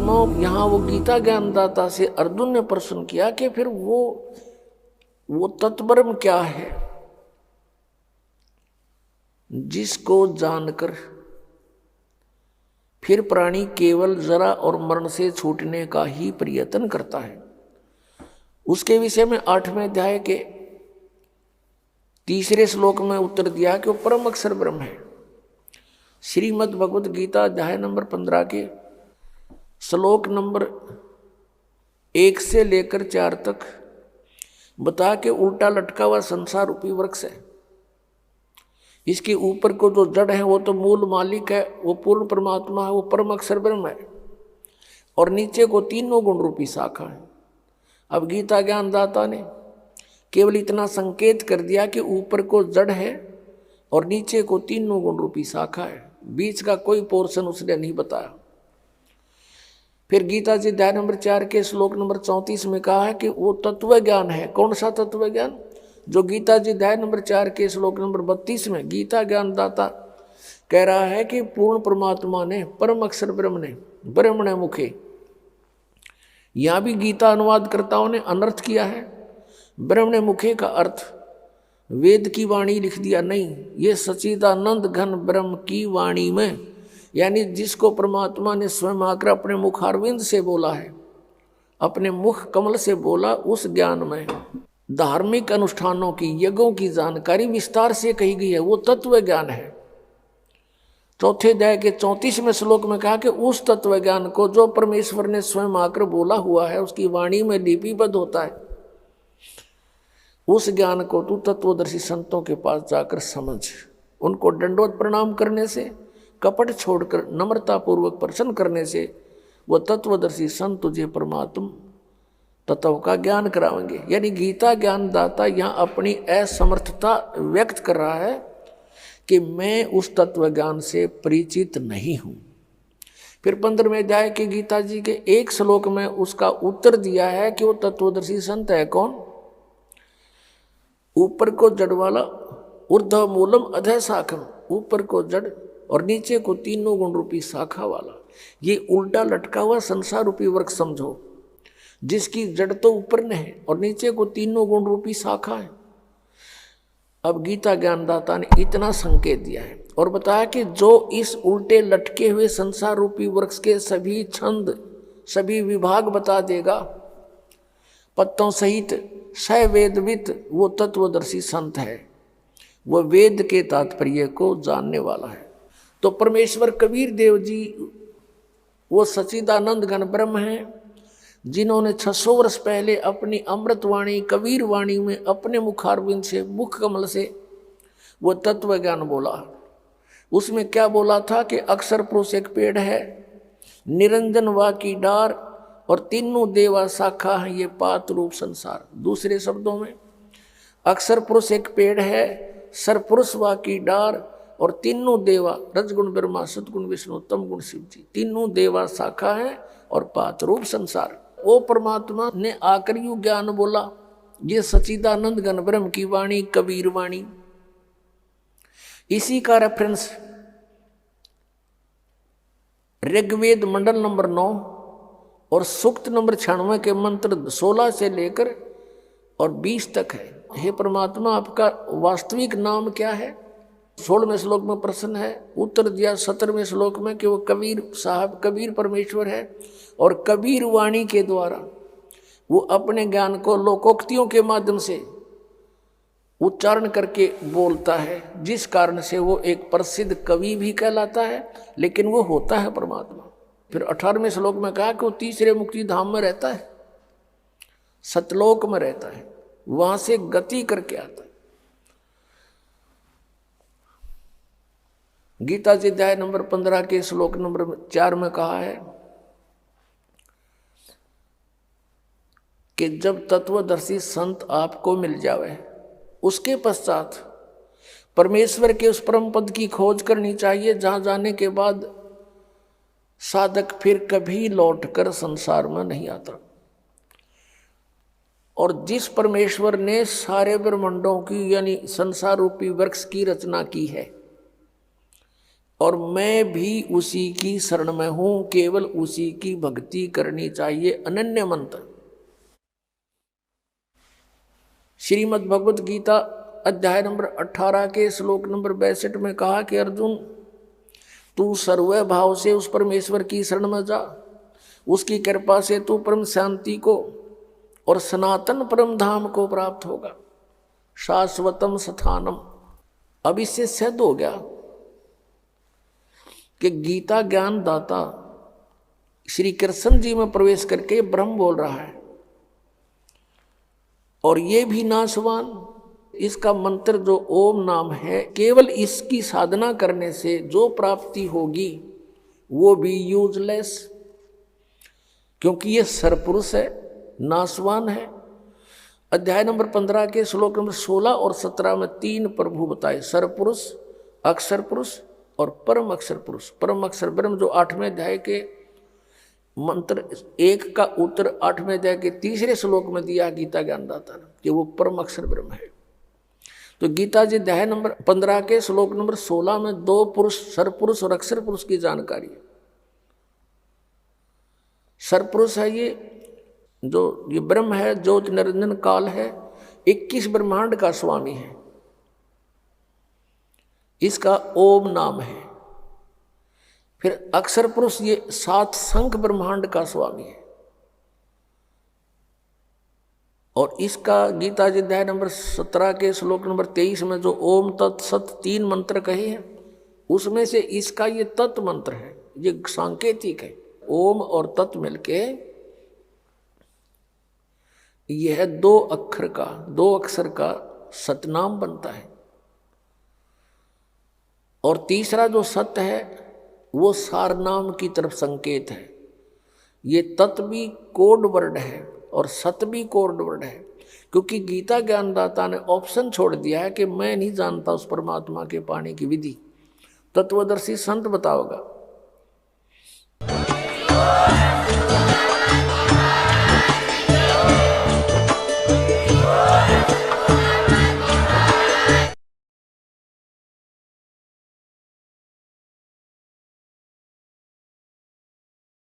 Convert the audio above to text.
परमात्मा यहाँ वो गीता ज्ञानदाता से अर्जुन ने प्रश्न किया कि फिर वो तत्ब्रह्म क्या है जिसको जानकर फिर प्राणी केवल जरा और मरण से छूटने का ही प्रयत्न करता है। उसके विषय में 8वें अध्याय के 3रे श्लोक में उत्तर दिया कि वो परम अक्षर ब्रह्म है। श्रीमद् भगवत गीता अध्याय नंबर 15 के श्लोक नंबर 1 से लेकर 4 तक बता के उल्टा लटका हुआ संसार रूपी वृक्ष है। इसके ऊपर को जो जड़ है वो तो मूल मालिक है, वो पूर्ण परमात्मा है, वो परम अक्षर ब्रह्म है, और नीचे को तीनों गुण रूपी शाखा है। अब गीता ज्ञानदाता ने केवल इतना संकेत कर दिया कि ऊपर को जड़ है और नीचे को तीनों गुण रूपी शाखा है, बीच का कोई पोर्शन उसने नहीं बताया। फिर गीता जी अध्याय नंबर 4 के श्लोक नंबर 34 में कहा है कि वो तत्व ज्ञान है। कौन सा तत्व ज्ञान? जो गीता जी अध्याय नंबर 4 के श्लोक नंबर 32 में गीता ज्ञानदाता कह रहा है कि पूर्ण परमात्मा ने, परम अक्षर ब्रह्म ने, ब्रह्मणे मुखे, यहां भी गीता अनुवादकर्ताओं ने अनर्थ किया है। ब्रह्मणे मुखे का अर्थ वेद की वाणी लिख दिया, नहीं, ये सच्चिदानंद घन ब्रह्म की वाणी में, यानी जिसको परमात्मा ने स्वयं आकर अपने मुखारविंद से बोला है, अपने मुख कमल से बोला, उस ज्ञान में धार्मिक अनुष्ठानों की, यज्ञों की जानकारी विस्तार से कही गई है। वो तत्व ज्ञान है। 4थे अध्याय के 34वें श्लोक में कहा कि उस तत्व ज्ञान को जो परमेश्वर ने स्वयं आकर बोला हुआ है, उसकी वाणी में लिपिबद्ध होता है, उस ज्ञान को तू तत्वदर्शी संतों के पास जाकर समझ। उनको दंडवत प्रणाम करने से, कपट छोड़कर नम्रता पूर्वक प्रसन्न करने से वो तत्वदर्शी संत तुझे परमात्मा तत्व का ज्ञान कराएंगे। यानी गीता ज्ञानदाता यहाँ अपनी असमर्थता व्यक्त कर रहा है कि मैं उस तत्व ज्ञान से परिचित नहीं हूँ। फिर 15वें अध्याय के गीता जी के एक श्लोक में उसका उत्तर दिया है कि वो तत्वदर्शी संत है कौन? ऊपर को जड़ वाला, ऊर्ध्व मूलम अधः शाखम, ऊपर को जड़ और नीचे को तीनों गुण रूपी शाखा वाला, ये उल्टा लटका हुआ संसार रूपी वृक्ष समझो, जिसकी जड़ तो ऊपर ने है और नीचे को तीनों गुण रूपी शाखा है। अब गीता ज्ञानदाता ने इतना संकेत दिया है और बताया कि जो इस उल्टे लटके हुए संसार रूपी वृक्ष के सभी छंद, सभी विभाग बता देगा पत्तों सहित, स वेदवित, वो तत्वदर्शी संत है, वो वेद के तात्पर्य को जानने वाला है। तो परमेश्वर कबीर देव जी वो सच्चिदानंद घन ब्रह्म हैं, जिन्होंने 600 वर्ष पहले अपनी अमृतवाणी कबीर वाणी में अपने मुखारविंद से, मुख कमल से वो तत्व ज्ञान बोला। उसमें क्या बोला था कि अक्षर पुरुष एक पेड़ है, निरंजन वा की डार और तीनों देवा शाखा है ये पात रूप संसार। दूसरे शब्दों में अक्षर पुरुष एक पेड़ है, सरपुरुष वा की डार और तीनों देवा, रजगुण ब्रह्मा, सतगुण विष्णु, तम गुण शिव जी, तीनों देवा शाखा है और पात रूप संसार। वो परमात्मा ने आकर यू ज्ञान बोला, ये सच्चिदानंद घन ब्रह्म की वाणी, कबीर वाणी। इसी का रेफरेंस ऋग्वेद मंडल नंबर 9 और सूक्त नंबर 96 के मंत्र 16 से लेकर और 20 तक है। हे परमात्मा, आपका वास्तविक नाम क्या है? 16वें श्लोक में प्रश्न है। उत्तर दिया 17वें श्लोक में कि वो कबीर साहब, कबीर परमेश्वर है और कबीर वाणी के द्वारा वो अपने ज्ञान को लोकोक्तियों के माध्यम से उच्चारण करके बोलता है, जिस कारण से वो एक प्रसिद्ध कवि भी कहलाता है, लेकिन वो होता है परमात्मा। फिर 18वें श्लोक में कहा कि वो तीसरे मुक्ति धाम में रहता है, सतलोक में रहता है, वहां से गति करके आता है। गीता जी अध्याय नंबर 15 के श्लोक नंबर 4 में कहा है कि जब तत्वदर्शी संत आपको मिल जावे, उसके पश्चात परमेश्वर के उस परम पद की खोज करनी चाहिए, जहां जाने के बाद साधक फिर कभी लौटकर संसार में नहीं आता। और जिस परमेश्वर ने सारे ब्रह्मांडों की, यानी संसार रूपी वृक्ष की रचना की है, और मैं भी उसी की शरण में हूं, केवल उसी की भक्ति करनी चाहिए। अनन्य मंत्र। श्रीमद् भगवत गीता अध्याय नंबर 18 के श्लोक नंबर 62 में कहा कि अर्जुन, तू सर्व भाव से उस परमेश्वर की शरण में जा, उसकी कृपा से तू परम शांति को और सनातन परम धाम को प्राप्त होगा, शाश्वतम स्थानम। अब इससे सिद्ध हो गया कि गीता ज्ञान दाता श्री कृष्ण जी में प्रवेश करके ब्रह्म बोल रहा है, और ये भी नाशवान। इसका मंत्र जो ओम नाम है, केवल इसकी साधना करने से जो प्राप्ति होगी वो भी यूजलेस, क्योंकि ये सरपुरुष है, नाशवान है। अध्याय नंबर 15 के श्लोक नंबर 16 और 17 में 3 प्रभु बताए, सरपुरुष, अक्षर पुरुष और परम अक्षर पुरुष। परम अक्षर ब्रह्म जो 8वें अध्याय के मंत्र 1 का उत्तर 8वें अध्याय के 3रे श्लोक में दिया गीता ज्ञानदाता ने कि वो परम अक्षर ब्रह्म है। तो गीता जी अध्याय नंबर 15 के श्लोक नंबर 16 में 2 पुरुष, सरपुरुष और अक्षर पुरुष की जानकारी है। सरपुरुष है ये ब्रह्म है, ज्योति निरंजन काल है, 21 ब्रह्मांड का स्वामी है, इसका ओम नाम है। फिर अक्षर पुरुष ये 7 संख ब्रह्मांड का स्वामी है, और इसका गीता जी अध्याय नंबर 17 के श्लोक नंबर 23 में जो ओम तत् सत 3 मंत्र कहे हैं, उसमें से इसका ये तत् मंत्र है, ये सांकेतिक है। ओम और तत् मिलके यह 2 अक्षर का सतनाम बनता है। और तीसरा जो सत्य है वो सारनाम की तरफ संकेत है। ये तत् भी कोड वर्ड है और सत भी कोड वर्ड है, क्योंकि गीता ज्ञानदाता ने ऑप्शन छोड़ दिया है कि मैं नहीं जानता उस परमात्मा के पाने की विधि, तत्वदर्शी संत बताओगा।